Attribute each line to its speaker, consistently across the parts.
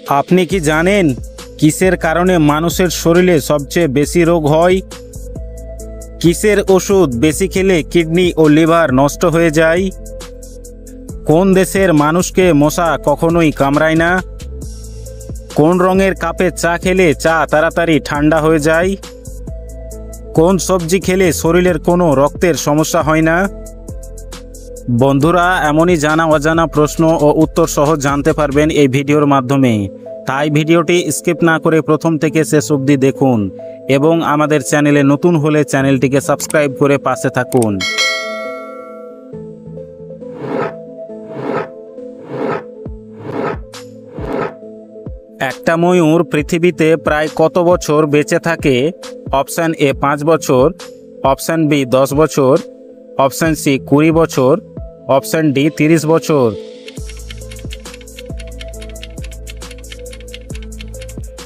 Speaker 1: আপনি কি জানেন কিসের কারণে মানুষের শরীরে সবচেয়ে বেশি রোগ হয়? কিসের ওষুধ বেশি খেলে কিডনি ও লিভার নষ্ট হয়ে যায়? কোন দেশের মানুষকে মশা কখনোই কামড়ায় না? কোন রঙের কাপে চা খেলে চা তাড়াতাড়ি ঠান্ডা হয়ে যায়? কোন সবজি খেলে শরীরের কোনো রক্তের সমস্যা হয় না? বন্ধুরা, এমনই জানা অজানা প্রশ্ন ও উত্তর সহজ জানতে পারবেন এই ভিডিওর মাধ্যমে। তাই ভিডিওটি স্কিপ না করে প্রথম থেকে শেষ অবধি দেখুন এবং আমাদের চ্যানেলে নতুন হলে চ্যানেলটিকে সাবস্ক্রাইব করে পাশে থাকুন। একটা ময়ূর পৃথিবীতে প্রায় কত বছর বেঁচে থাকে? অপশান এ 5 বছর, অপশান বি 10 বছর, অপশান সি 20 বছর, অপশান ডি 30 বছর।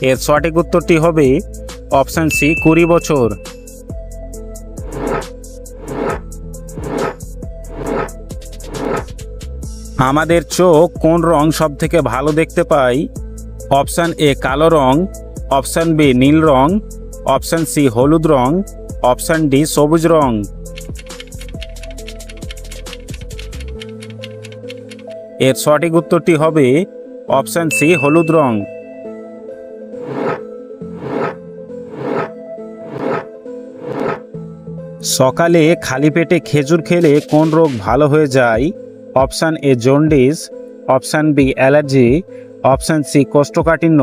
Speaker 1: এর সঠিক উত্তরটি হবে অপশান সি 20 বছর। আমাদের চোখ কোন রং সব থেকে ভালো দেখতে পায়? অপশান এ কালো রং, অপশান বি নীল রং, অপশান সি হলুদ রং, অপশান ডি সবুজ রং। এর সঠিক উত্তরটি হবে অপশান সি হলুদ রং। সকালে খালি পেটে খেজুর খেলে কোন রোগ ভালো হয়ে যায়? Option A jaundice, option B allergy, option C কোষ্ঠকাঠিন্য,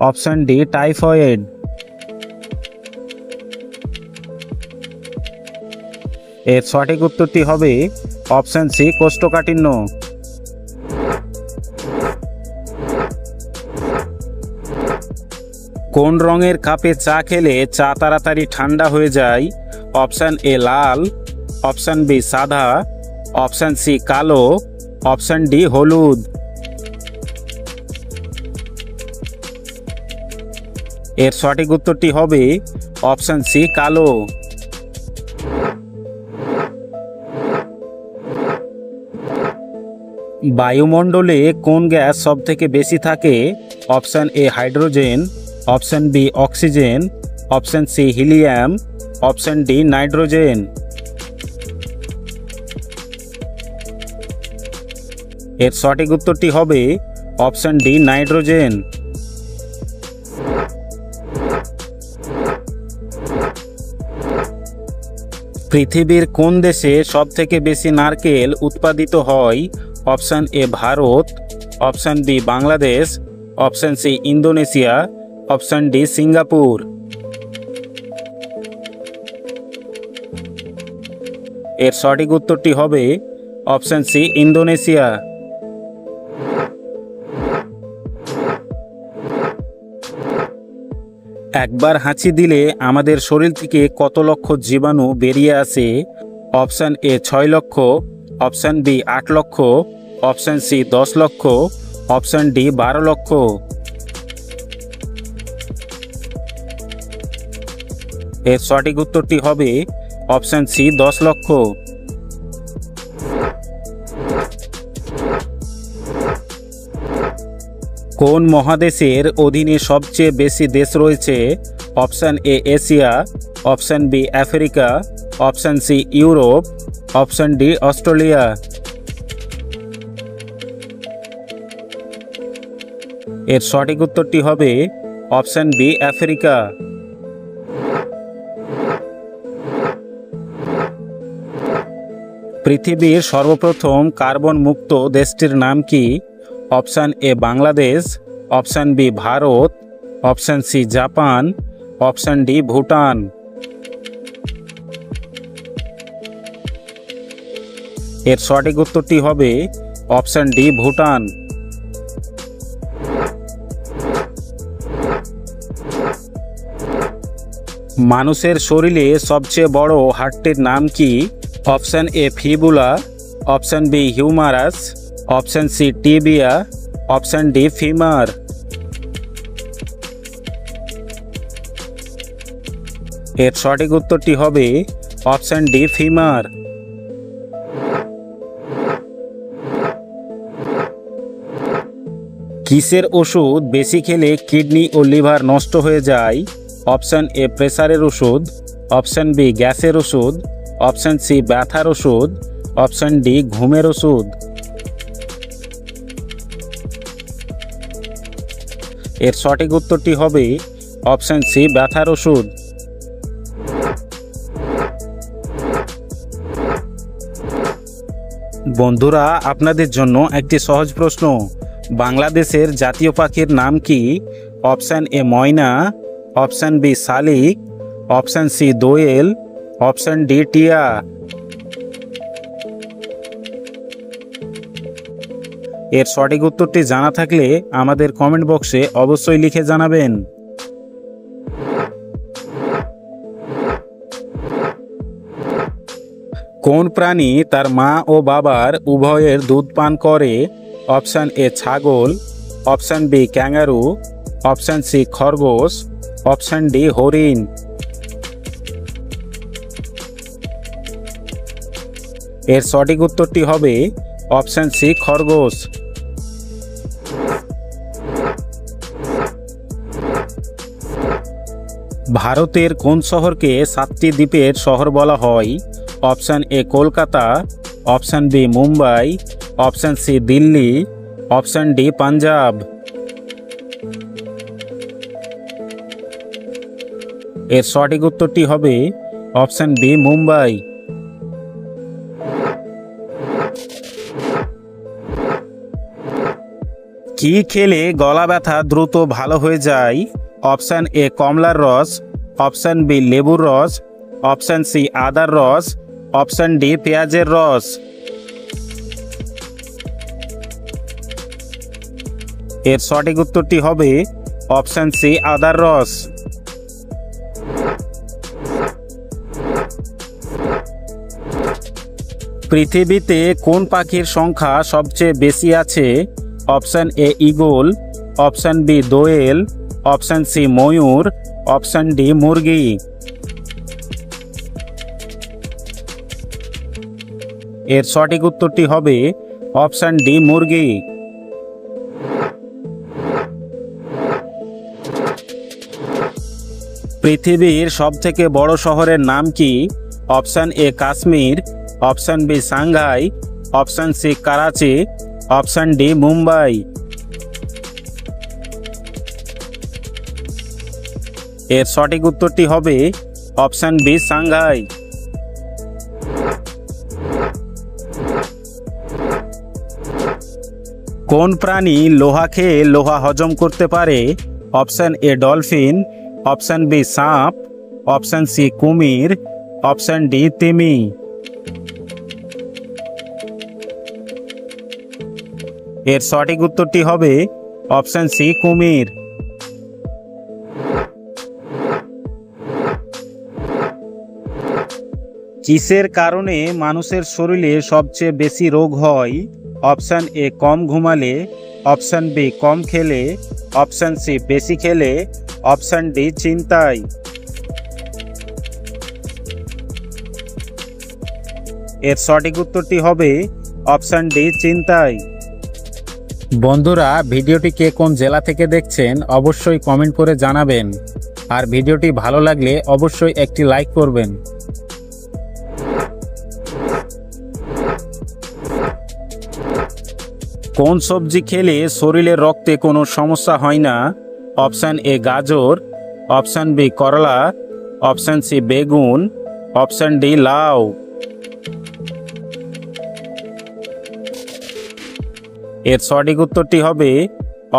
Speaker 1: অপশান ডি টাইফয়েড। এর সঠিক উত্তরটি হবে অপশান সি কোষ্ঠকাঠিন্য। কোন রঙের কাপে চা খেলে চা তাড়াতাড়ি ঠান্ডা হয়ে যায়? অপশান এ লাল, অপশান বি সাদা, অপশান সি কালো, অপশান ডি হলুদ। এর সঠিক উত্তরটি হবে অপশান সি কালো। বায়ুমণ্ডলে কোন গ্যাস সব থেকে বেশি থাকে? Option A hydrogen, option B oxygen, option C helium, option D nitrogen. এর সঠিক উত্তরটি হবে অপশান ডি নাইট্রোজেন। পৃথিবীর কোন দেশে সব থেকে বেশি নারকেল উৎপাদিত হয়? Option A Bharat, option B Bangladesh, option C Indonesia, option D Singapore. এর সঠিক উত্তরটি হবে অপশান সি ইন্দোনেশিয়া। একবার হাঁচি দিলে আমাদের শরীর থেকে কত লক্ষ জীবাণু বেরিয়ে আসে? অপশান এ 6 লক্ষ, অপশান বি 8 লক্ষ, অপশান সি 10 লক্ষ, অপশান ডি 12 লক্ষ। এর সঠিক উত্তরটি হবে অপশান সি 10 লক্ষ। কোন মহাদেশের অধীনে সবচেয়ে বেশি দেশ রয়েছে? Option A Asia, option B Africa, option C Europe, option D Australia. এর সঠিক উত্তরটি হবে অপশান বি আফ্রিকা। পৃথিবীর সর্বপ্রথম কার্বন মুক্ত দেশটির নাম কি? Option A Bangladesh, option B Bharat, option C Japan, option D Bhutan. এর সঠিক উত্তরটি হবে অপশান ডি ভুটান। মানুষের শরীরে সবচেয়ে বড় হাড়টির নাম কি? Option A fibula, option B humerus, option C tibia, option D femur. এর সঠিক উত্তরটি হবে অপশান ডি ফিমার। কিসের ওষুধ বেশি খেলে কিডনি ও লিভার নষ্ট হয়ে যায়? অপশান এ প্রেসারের ওষুধ, অপশান বি গ্যাসের ওষুধ, অপশান সি ব্যথার ওষুধ, অপশান ডি ঘুমের ওষুধ। এর সঠিক উত্তরটি হবে অপশান সি ব্যথার ওষুধ। বন্ধুরা, আপনাদের জন্য একটি সহজ প্রশ্ন। বাংলাদেশের জাতীয় পাখির নাম কি? অপশান এ ময়না, অপশান বি শালিক, অপশান সি দোয়েল, অপশান ডি টিয়া। এর সঠিক উত্তরটি জানা থাকলে আমাদের কমেন্ট বক্সে অবশ্যই লিখে জানাবেন। কোন প্রাণী তার মা ও বাবার উভয়ের দুধ পান করে? অপশান এ ছাগল, option B kangaroo, option C খরগোশ, অপশান ডি হরিণ। এর সঠিক উত্তরটি হবে অপশান সি খরগোশ। ভারতের কোন শহরকে 7টি দ্বীপের শহর বলা হয়? Option A Kolkata, option B Mumbai, option C Delhi, option D Punjab. এর সঠিক উত্তরটি হবে অপশান বি মুম্বাই। কি খেলে গলা ব্যথা দ্রুত ভালো হয়ে যায়? অপশান এ কমলার রস, অপশান বি লেবুর রস, অপশান সি আদার রস, অপশান ডি পেঁয়াজের রস। এর সঠিক উত্তরটি হবে অপশান সি আদার রস। পৃথিবীতে কোন পাখির সংখ্যা সবচেয়ে বেশি আছে? Option A eagle, option B দোয়েল, অপশান সি ময়ূর, অপশান ডি মুরগি। এর সঠিক উত্তরটি হবে অপশান ডি মুরগি। পৃথিবীর সবথেকে বড় শহরের নাম কি? Option A Kashmir, option B Shanghai, option C Karachi, option D Mumbai. এর সঠিক উত্তরটি হবে অপশান বি সাংহাই। কোন প্রাণী লোহা খেয়ে লোহা হজম করতে পারে? Option A dolphin, option B সাপ, অপশান সি কুমির, অপশান ডি তিমি। এর সঠিক উত্তরটি হবে অপশান সি কুমির। কিসের কারণে মানুষের শরীরে সবচেয়ে বেশি রোগ হয়? অপশান এ কম ঘুমালে, অপশান বি কম খেলে, অপশান সি বেশি খেলে, অপশান ডি চিন্তায়। এর সঠিক উত্তরটি হবে অপশান ডি চিন্তায়। বন্ধুরা, ভিডিওটি কে কোন জেলা থেকে দেখছেন অবশ্যই কমেন্ট করে জানাবেন, আর ভিডিওটি ভালো লাগলে অবশ্যই একটি লাইক করবেন। কোন সবজি খেলে শরীরের রক্তে কোনো সমস্যা হয় না? অপশান এ গাজর, অপশান বি করলা, অপশান সি বেগুন, অপশান ডি লাউ। এর সঠিক উত্তরটি হবে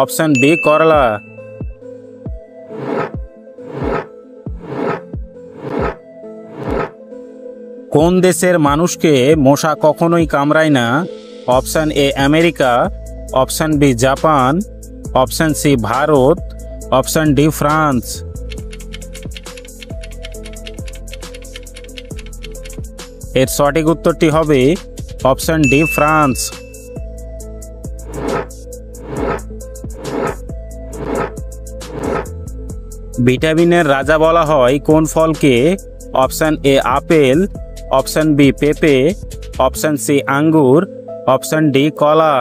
Speaker 1: অপশান বি করলা। কোন দেশের মানুষকে মশা কখনোই কামড়ায় না? Option A America, option B Japan, option C Bharat, option D France. এর সঠিক উত্তরটি হবে অপশান ডি ফ্রান্স। ভিটামিনের রাজা বলা হয় কোন ফলকে? Option A apple, option B পেঁপে, অপশান সি আঙ্গুর, অপশান ডি কলা।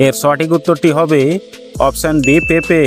Speaker 1: এর সঠিক উত্তরটি হবে অপশান বি পেঁপে।